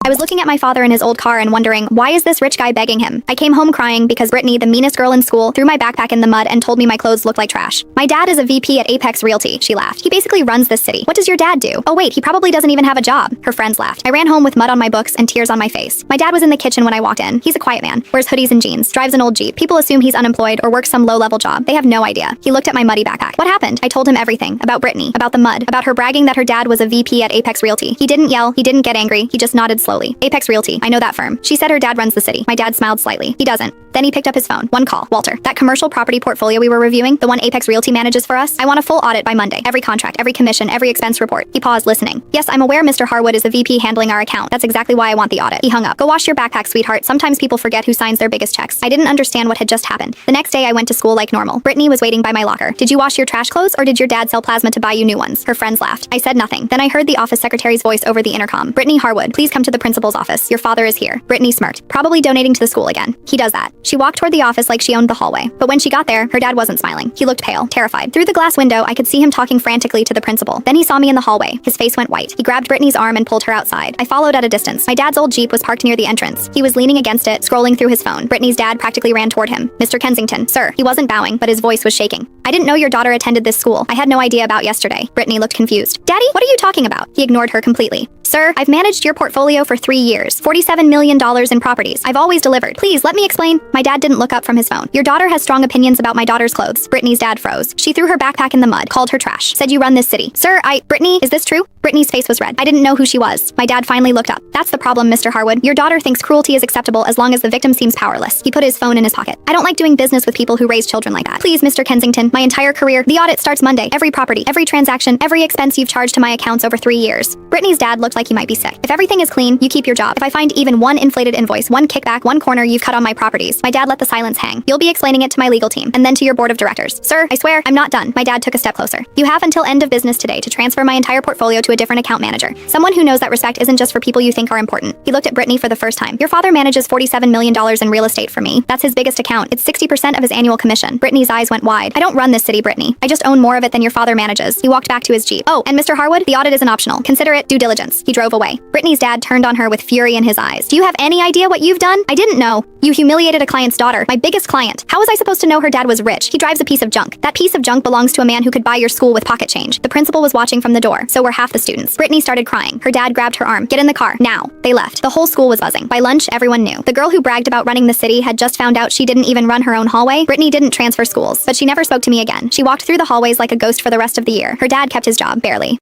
I was looking at my father in his old car and wondering, why is this rich guy begging him? I came home crying because Brittany, the meanest girl in school, threw my backpack in the mud and told me my clothes look like trash. My dad is a VP at Apex Realty, she laughed. He basically runs this city. What does your dad do? Oh wait, he probably doesn't even have a job. Her friends laughed. I ran home with mud on my books and tears on my face. My dad was in the kitchen when I walked in. He's a quiet man, wears hoodies and jeans, drives an old Jeep. People assume he's unemployed or works some low-level job. They have no idea. He looked at my muddy backpack. What happened? I told him everything. About Brittany, about the mud, about her bragging that her dad was a VP at Apex Realty. He didn't yell, he didn't get angry, he just nodded slowly. Apex Realty. I know that firm. She said her dad runs the city. My dad smiled slightly. He doesn't. Then he picked up his phone. One call. Walter, that commercial property portfolio we were reviewing, the one Apex Realty manages for us, I want a full audit by Monday. Every contract, every commission, every expense report. He paused, listening. Yes, I'm aware Mr. Harwood is a VP handling our account. That's exactly why I want the audit. He hung up. Go wash your backpack, sweetheart. Sometimes people forget who signs their biggest checks. I didn't understand what had just happened. The next day I went to school like normal. Brittany was waiting by my locker. Did you wash your trash clothes or did your dad sell plasma to buy you new ones? Her friends laughed. I said nothing. Then I heard the office secretary's voice over the intercom. Brittany Harwood, please come to the principal's office. Your father is here. Brittany smirked. Probably donating to the school again. He does that. She walked toward the office like she owned the hallway. But when she got there, her dad wasn't smiling. He looked pale, terrified. Through the glass window, I could see him talking frantically to the principal. Then he saw me in the hallway. His face went white. He grabbed Brittany's arm and pulled her outside. I followed at a distance. My dad's old Jeep was parked near the entrance. He was leaning against it, scrolling through his phone. Brittany's dad practically ran toward him. Mr. Kensington, sir. He wasn't bowing, but his voice was shaking. I didn't know your daughter attended this school. I had no idea about yesterday. Brittany looked confused. Daddy, what are you talking about? He ignored her completely. Sir, I've managed your portfolio for 3 years. $47 million in properties. I've always delivered. Please, let me explain. My dad didn't look up from his phone. Your daughter has strong opinions about my daughter's clothes. Brittany's dad froze. She threw her backpack in the mud, called her trash, said you run this city. Sir, Brittany, is this true? Brittany's face was red. I didn't know who she was. My dad finally looked up. That's the problem, Mr. Harwood. Your daughter thinks cruelty is acceptable as long as the victim seems powerless. He put his phone in his pocket. I don't like doing business with people who raise children like that. Please, Mr. Kensington, my entire career. The audit starts Monday. Every property, every transaction, every expense you've charged to my accounts over 3 years. Brittany's dad looked like he might be sick. If everything is clean, you keep your job. If I find even one inflated invoice, one kickback, one corner you've cut on my properties, my dad let the silence hang. You'll be explaining it to my legal team and then to your board of directors. Sir, I swear, I'm not done. My dad took a step closer. You have until end of business today to transfer my entire portfolio to a different account manager. Someone who knows that respect isn't just for people you think are important. He looked at Brittany for the first time. Your father manages $47 million in real estate for me. That's his biggest account. It's 60% of his annual commission. Brittany's eyes went wide. I don't run this city, Brittany. I just own more of it than your father manages. He walked back to his Jeep. Oh, and Mr. Harwood, the audit isn't optional. Consider it due diligence. He drove away. Brittany's dad turned on her with fury in his eyes. Do you have any idea what you've done? I didn't know. You humiliated a client's daughter, my biggest client. How was I supposed to know her dad was rich? He drives a piece of junk. That piece of junk belongs to a man who could buy your school with pocket change. The principal was watching from the door. So were half the students. Brittany started crying. Her dad grabbed her arm. Get in the car. Now. They left. The whole school was buzzing. By lunch, everyone knew. The girl who bragged about running the city had just found out she didn't even run her own hallway. Brittany didn't transfer schools, but she never spoke to me again. She walked through the hallways like a ghost for the rest of the year. Her dad kept his job, barely.